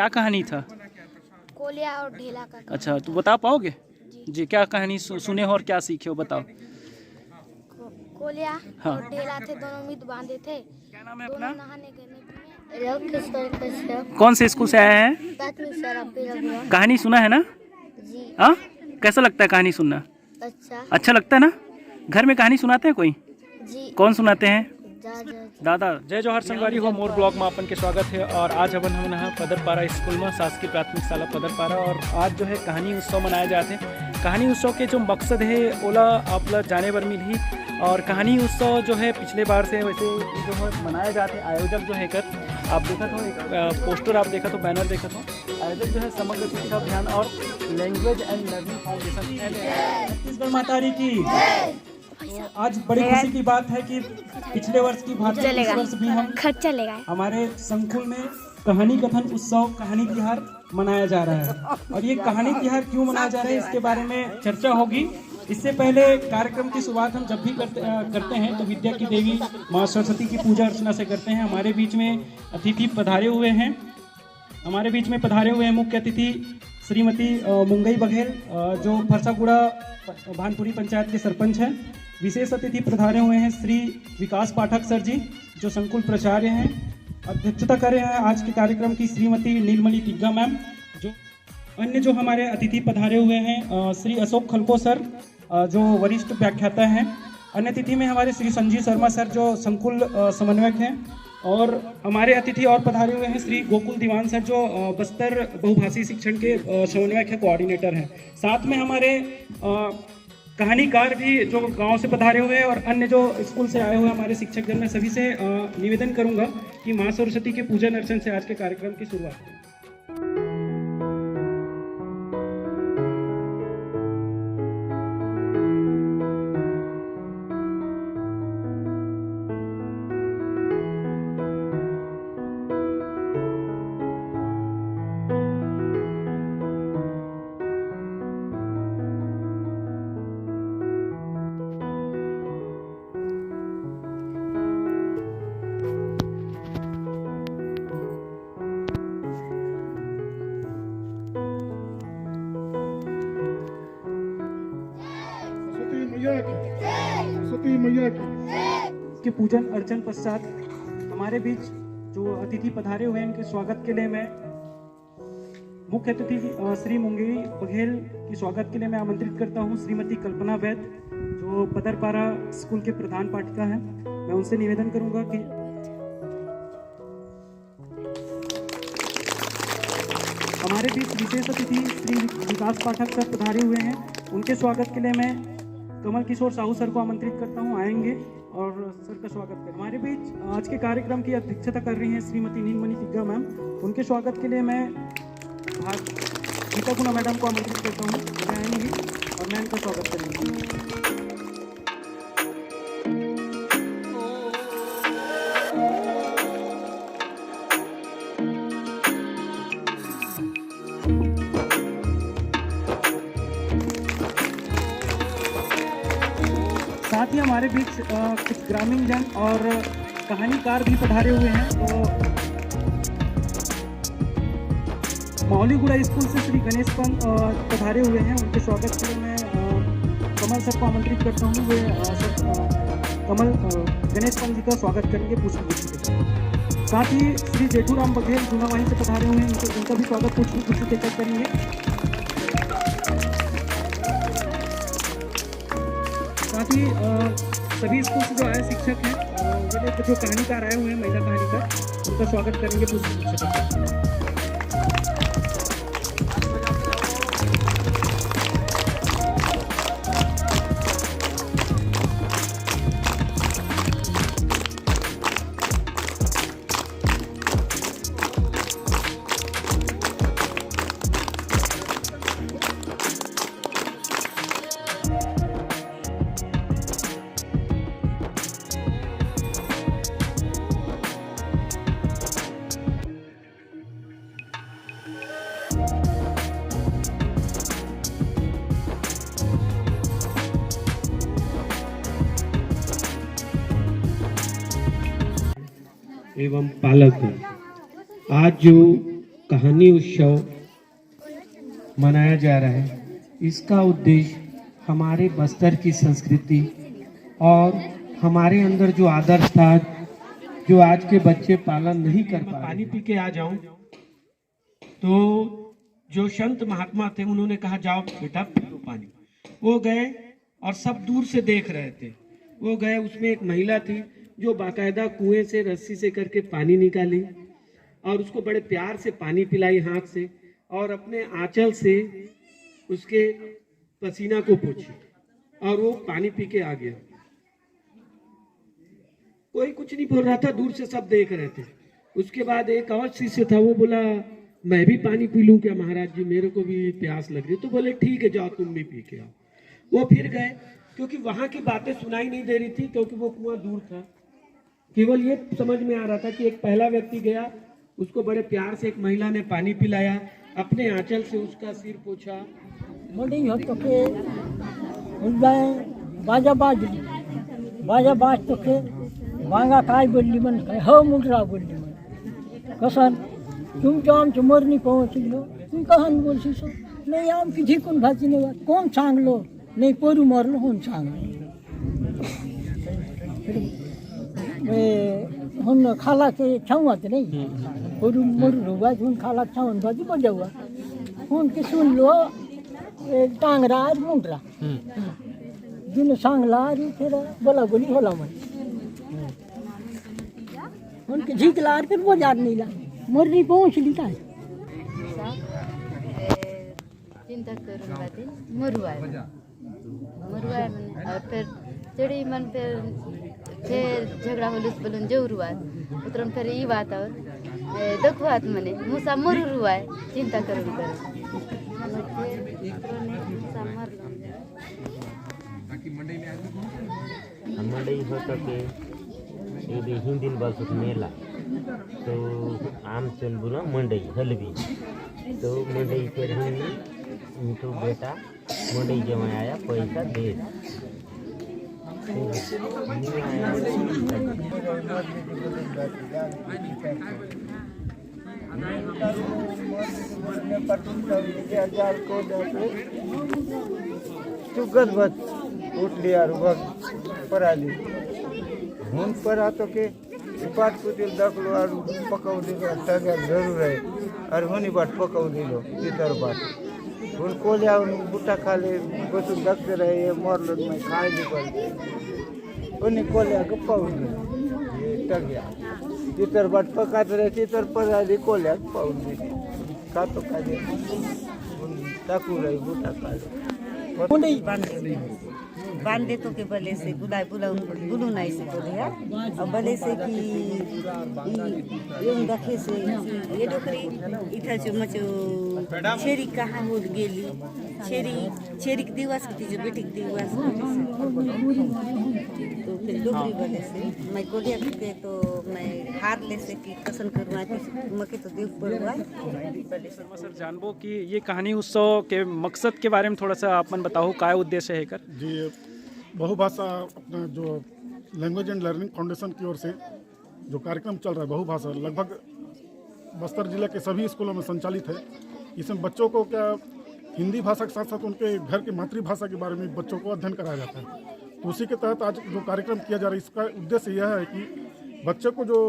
क्या कहानी था? कोलिया और ढेला का कहानी। अच्छा, तो बता पाओगे? जी, क्या कहानी सुने हो और क्या सीखे हो, बताओ। कोलिया हाँ। और ढेला थे, दोनों मित्र बांधे थे। क्या नाम है दोनों अपना? नहाने गए नदी में। कौन से स्कूल से आए हैं? कहानी सुना है ना? जी। हाँ, कैसा लगता है कहानी सुनना? अच्छा लगता है ना? घर में कहानी सुनाते हैं कोई? जी। कौन सुनाते हैं? दादा। जय जोहार संगवारी हो, मोर ब्लॉग में अपन के स्वागत है। और आज अपन हम यहाँ पदरपारा स्कूल में शासकीय प्राथमिक शाला पदरपारा, और आज जो है कहानी उत्सव मनाए जाते हैं। कहानी उत्सव के जो मकसद है ओला आप लोग जाने बर मिली। और कहानी उत्सव जो है पिछले बार से वैसे जो है मनाए जाते हैं। आयोजक जो है कर आप देखा तो एक पोस्टर आप देखा तो बैनर देखा तो आयोजक जो है समग्र शिक्षा अभियान और language and learning foundation Chhattisgarh माता री की। तो आज बड़ी खुशी की बात है कि पिछले वर्ष की भांति इस वर्ष भी हम हमारे संकुल में कहानी कथन उत्सव कहानी तिहार मनाया जा रहा है। और ये कहानी तिहार क्यों मनाया जा रहा है इसके बारे में चर्चा होगी। इससे पहले कार्यक्रम की शुरुआत हम जब भी करते हैं तो विद्या की देवी माँ सरस्वती की पूजा अर्चना से करते हैं। हमारे बीच में अतिथि पधारे हुए हैं। हमारे बीच में पधारे हुए हैं मुख्य अतिथि श्रीमती मुंगई बघेल, जो फरसागुड़ा भानपुरी पंचायत के सरपंच हैं। विशेष अतिथि पधारे हुए हैं श्री विकास पाठक सर जी, जो संकुल प्राचार्य हैं। अध्यक्षता कर रहे हैं आज के कार्यक्रम की श्रीमती नीलमणि तिग्गा मैम। जो अन्य जो हमारे अतिथि पधारे हुए हैं श्री अशोक खलको सर, जो वरिष्ठ व्याख्याता हैं। अन्य अतिथि में हमारे श्री संजीव शर्मा सर, जो संकुल समन्वयक हैं। और हमारे अतिथि और पधारे हुए हैं श्री गोकुल दीवान सर, जो बस्तर बहुभाषी शिक्षण के समन्वयक है, कोऑर्डिनेटर हैं। साथ में हमारे कहानीकार भी जो गांव से पधारे हुए हैं, और अन्य जो स्कूल से आए हुए हमारे शिक्षक जन। मैं सभी से निवेदन करूंगा कि माँ सरस्वती के पूजन अर्चन से आज के कार्यक्रम की शुरुआत करें। के पूजन अर्चन पश्चात हमारे बीच जो अतिथि पधारे हुए हैं उनके स्वागत के लिए मैं मुख्य अतिथि श्री मुंगई बघेल की स्वागत के लिए मैं आमंत्रित करता हूं श्रीमती कल्पना वैद, जो पदरपारा स्कूल के प्रधान पाठिका हैं। मैं उनसे निवेदन करूंगा कि हमारे बीच विशेष अतिथि श्री विकास पाठक सर पधारे हुए हैं। उनके स्वागत के लिए मैं कमल किशोर साहू सर को आमंत्रित करता हूं, आएंगे और सर का स्वागत करें। हमारे बीच आज के कार्यक्रम की अध्यक्षता कर रही हैं श्रीमती नीलमणि तिग्गा मैम। उनके स्वागत के लिए मैं गीता गुना मैडम को आमंत्रित करता हूं, मैं आएंगी और मैं इनका स्वागत करेंगी। साथ ही हमारे बीच कुछ ग्रामीण जन और कहानीकार भी पधारे हुए हैं। तो माहौलीगुड़ा स्कूल से श्री गणेश पंत पधारे हुए हैं। उनके स्वागत के लिए मैं कमल सर को आमंत्रित करता हूँ। वे कमल गणेश पंत जी का स्वागत करेंगे पुष्पगुच्छ के साथ। साथ ही श्री जेठूराम बघेल जूनावाही से पधारे हुए हैं, उनका भी स्वागत पुष्पगुच्छ के साथ करेंगे। साथ ही सभी स्कूल से जो आए शिक्षक हैं, जो कहानीकार आए हुए हैं, महिला कहानीकार, उनका स्वागत करेंगे पुष्पगुच्छ के साथ। एवं पालक आज जो कहानी उत्सव मनाया जा रहा है। इसका उद्देश्य हमारे बस्तर की संस्कृति और हमारे अंदर जो आदर्श था, जो आज के बच्चे पालन नहीं कर पा रहे। पानी पी के आ जाऊं तो जो संत महात्मा थे उन्होंने कहा जाओ बेटा पी लो पानी। वो गए और सब दूर से देख रहे थे। वो गए, उसमें एक महिला थी जो बाकायदा कुएं से रस्सी से करके पानी निकाली और उसको बड़े प्यार से पानी पिलाई हाथ से, और अपने आंचल से उसके पसीना को पोंछी और वो पानी पी के आ गया। कोई कुछ नहीं बोल रहा था, दूर से सब देख रहे थे। उसके बाद एक और शिष्य था, वो बोला मैं भी पानी पी लूं क्या महाराज जी, मेरे को भी प्यास लग रही। तो बोले ठीक है जाओ तुम भी पी के आओ। वो फिर गए, क्योंकि वहां की बातें सुनाई नहीं दे रही थी, क्योंकि वो कुआं दूर था। केवल ये समझ में आ रहा था कि एक पहला व्यक्ति गया, उसको बड़े प्यार से एक महिला ने पानी पिलाया, अपने आंचल से उसका सिर पोंछा। बाजा बाज तो के वांगा काय बोलली म्हण काय हो मुंडरा बोलली म्हण कसन तुमच्या आमच्या मरणी पोहोचलो तुम्ही कहाण बोलशीस नाही आमची झिकून भाजी नाही कोण सांगलो नाही पोरू मरलो कोण सांगलो हुन खाला के छावत नहीं पोरू मरू रुवा हुन खाला छावन भाजी बजावा हुन के सुन लो टांगरा और मुंडरा जिन सांगला अरे तेरा बोला बोली होला मन उनके झिकला फिर वो याद नहीं ला मरनी पहुंच ली था चिंता करून बातें मरुआय और फिर चढ़ी मन फिर झगड़ा होलुस बोलून जवरुआत उतरून फिर ई बात और दखवात मने मुसा मरुआय चिंता करून मंडई होता के ये हिंदी बस मेला तो आम चल बोला मंडई हलवी तो मंडई फिर तो बेटा मंडई जब आया पैसा दे चुगत बस उठली यार पर आली हुन पर आतो के पाट कुतील दाखलो और पकाऊ दिलो सगळ्यात जरूर आहे और हुनी बाट पकाऊ दिलो इतर बाट हुन कोल्या बुटा खाले बसून दाखते रहे मरलो मैं खाय दी पर हुनी कोल्या गप्पाऊ दिलो टग्या इतर बाट पकात रहे इतर पर आली कोल्या पाऊन दिली खातो खाले टाकू रही बुटा खाले बांधे तो के बले से बुलाए बुलू नहीं से बोले यार अब बले से कि ये दखे से ये डोकरी इथा जो मचो छेरी कहाँ हो गेली छेरी के दिवस की जो बेटी के दिवस तो फिर डोकरी बले से मैं गोलिया के तो मैं हार ले से कि कसन करवा मके तो देव पड़वा सर जानबो कि ये कहानी उत्सव के मकसद के बारे में थोड़ा सा आप मन बताओ क्या उद्देश्य है कर जी। बहुभाषा अपना जो लैंग्वेज एंड लर्निंग फाउंडेशन की ओर से जो कार्यक्रम चल रहा है बहुभाषा लगभग बस्तर जिले के सभी स्कूलों में संचालित है। इसमें बच्चों को क्या हिंदी भाषा के साथ साथ उनके घर की मातृभाषा के बारे में बच्चों को अध्ययन कराया जाता है। तो उसी के तहत आज जो कार्यक्रम किया जा रहा है इसका उद्देश्य यह है कि बच्चे को जो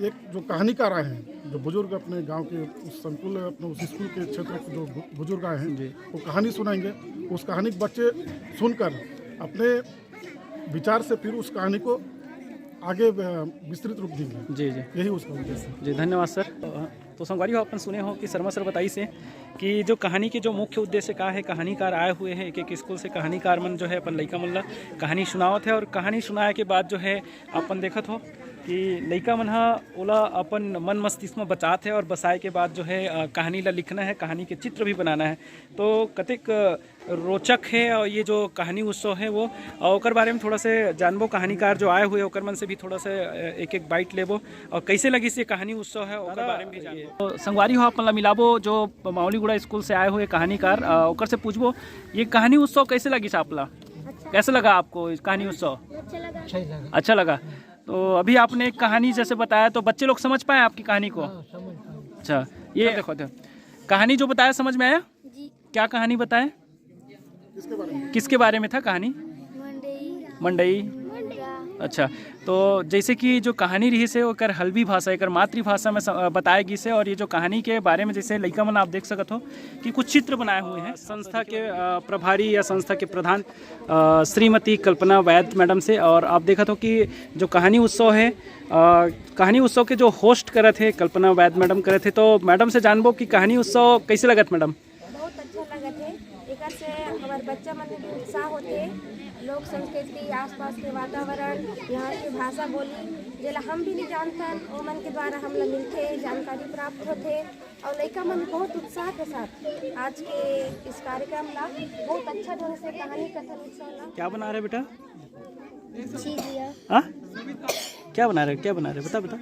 एक जो कहानीकार आए हैं, जो बुजुर्ग अपने गांव के उस संकुल अपने उस स्कूल के क्षेत्र के जो बुजुर्ग आए हैं वो कहानी सुनाएंगे। उस कहानी को बच्चे सुनकर अपने विचार से फिर उस कहानी को आगे विस्तृत रूप देंगे। जी जी यही उसका उद्देश्य है। जी धन्यवाद सर। तो संगवारी हो अपन सुने हो कि शर्मा सर बताई से कि जो कहानी के जो मुख्य उद्देश्य का है, कहानीकार आए हुए हैं एक एक स्कूल से, कहानीकार मन जो है अपन लइका मन ला कहानी सुनावत है और कहानी सुनाए के बाद जो है अपन देखत हो कि लइका मन हा ओला अपन मन मस्तिष्क में बचात है और बसाए के बाद जो है कहानी ला लिखना है, कहानी के चित्र भी बनाना है। तो कतेक रोचक है और ये जो कहानी उत्सव है वो ओकर बारे में थोड़ा से जानबो, कहानीकार जो आए हुए ओकर मन से भी थोड़ा से एक एक बाइट लेबो और कैसे लगी से कहानी उत्सव है ओकर बारे में भी जानबो। तो संगवारी हो अपन ला मिलाबो जो मावलीगुड़ा स्कूल से आए हुए कहानीकार ओकर से पूछबो ये कहानी उत्सव कैसे लगी आपला, कैसे लगा आपको कहानी उत्सव? अच्छा लगा। तो अभी आपने एक कहानी जैसे बताया तो बच्चे लोग समझ पाए आपकी कहानी को? अच्छा, ये देखो कहानी जो बताया समझ में आया? जी। क्या कहानी बताए? किसके बारे में था कहानी? मंडई। अच्छा, तो जैसे कि जो कहानी रही से वो कर हल्बी भाषा एक मातृभाषा में बताया गई से, और ये जो कहानी के बारे में जैसे लड़का मन आप देख सकते हो कि कुछ चित्र बनाए हुए हैं संस्था के प्रभारी या संस्था के प्रधान श्रीमती कल्पना वैद मैडम से। और आप देखा तो कि जो कहानी उत्सव है, कहानी उत्सव के जो होस्ट करे थे कल्पना वैद मैडम करे थे, तो मैडम से जानबो कि कहानी उत्सव कैसे लगत मैडम? बहुत अच्छा लगत है। एक से हमारे बच्चा मन में भी उत्साह होते, लोक संस्कृति, आसपास के वातावरण, यहाँ की भाषा बोली जेला हम भी नहीं जानतन, वो मन के द्वारा हम लोग मिलते, जानकारी प्राप्त होते और लड़का मन बहुत उत्साह के साथ आज के इस कार्यक्रम ला बहुत अच्छा ढंग से कहानी कथन उत्सव ला। क्या बना रहे बेटा? चिड़िया। हाँ, क्या बना रहे? क्या बना रहे? बता बता।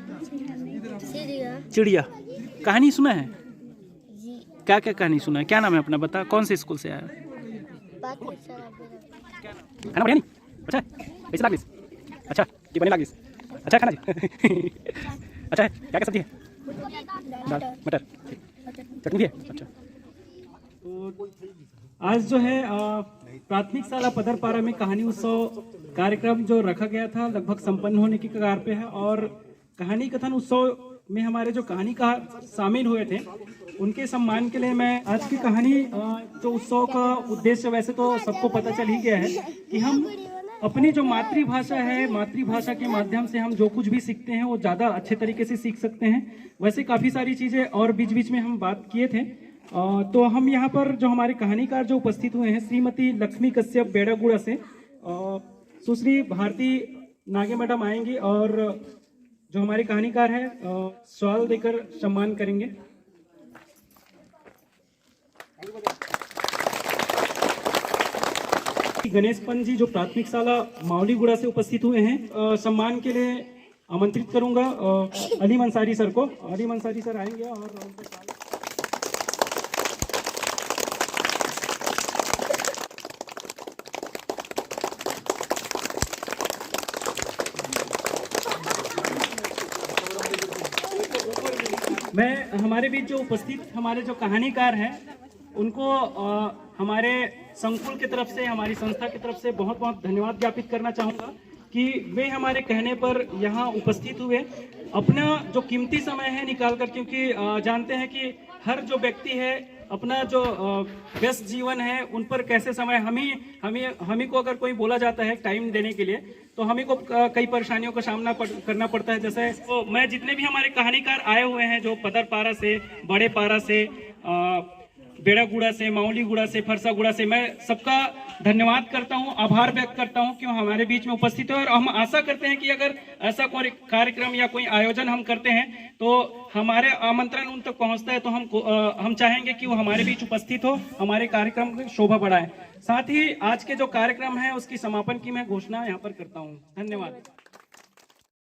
चिड़िया। चिड़िया कहानी सुना है? जी। क्या क्या कहानी सुना है? क्या नाम है अपना? बता, कौन से स्कूल से आया? खाना बढ़िया नहीं? अच्छा कैसे लागिस? अच्छा कि बने लागिस? अच्छा खाना जी अच्छा है। क्या क्या सब्जी है? दाल मटर, चटनी भी है। अच्छा, तो आज जो है प्राथमिक शाला पदरपारा में कहानी उत्सव कार्यक्रम जो रखा गया था लगभग संपन्न होने की कगार पे है। और कहानी कथन उत्सव में हमारे जो कहानीकार शामिल हुए थे उनके सम्मान के लिए मैं आज की कहानी जो उत्सव का उद्देश्य वैसे तो सबको पता चल ही गया है कि हम अपनी जो मातृभाषा है, मातृभाषा के माध्यम से हम जो कुछ भी सीखते हैं वो ज़्यादा अच्छे तरीके से सीख सकते हैं। वैसे काफ़ी सारी चीज़ें और बीच बीच में हम बात किए थे। तो हम यहाँ पर जो हमारे कहानीकार जो उपस्थित हुए हैं श्रीमती लक्ष्मी कश्यप बेड़ागुड़ा से सुश्री भारती नागे मैडम आएंगी और जो हमारे कहानीकार है सवाल देकर सम्मान करेंगे। गणेश पंत जी जो प्राथमिक शाला मावलीगुड़ा से उपस्थित हुए हैं, सम्मान के लिए आमंत्रित करूंगा अली मंसारी सर को। अली मंसारी सर आएंगे और मैं हमारे बीच जो उपस्थित हमारे जो कहानीकार हैं उनको हमारे संकुल की तरफ से, हमारी संस्था की तरफ से बहुत बहुत धन्यवाद ज्ञापित करना चाहूँगा कि वे हमारे कहने पर यहाँ उपस्थित हुए, अपना जो कीमती समय है निकाल कर, क्योंकि जानते हैं कि हर जो व्यक्ति है अपना जो व्यस्त जीवन है उन पर कैसे समय हमी को अगर कोई बोला जाता है टाइम देने के लिए तो हमी को कई परेशानियों का सामना करना पड़ता है। जैसे तो मैं जितने भी हमारे कहानीकार आए हुए हैं जो पदरपारा से, बड़े पारा से, बेड़ागुड़ा से, मावलीगुड़ा से, फरसागुड़ा से, मैं सबका धन्यवाद करता हूं, आभार व्यक्त करता हूं कि वो हमारे बीच में उपस्थित है। और हम आशा करते हैं कि अगर ऐसा कोई कार्यक्रम या कोई आयोजन हम करते हैं तो हमारे आमंत्रण उन तक पहुंचता है तो हम चाहेंगे कि वो हमारे बीच उपस्थित हो, हमारे कार्यक्रम की शोभा बढ़ाए। साथ ही आज के जो कार्यक्रम है उसकी समापन की मैं घोषणा यहाँ पर करता हूँ। धन्यवाद।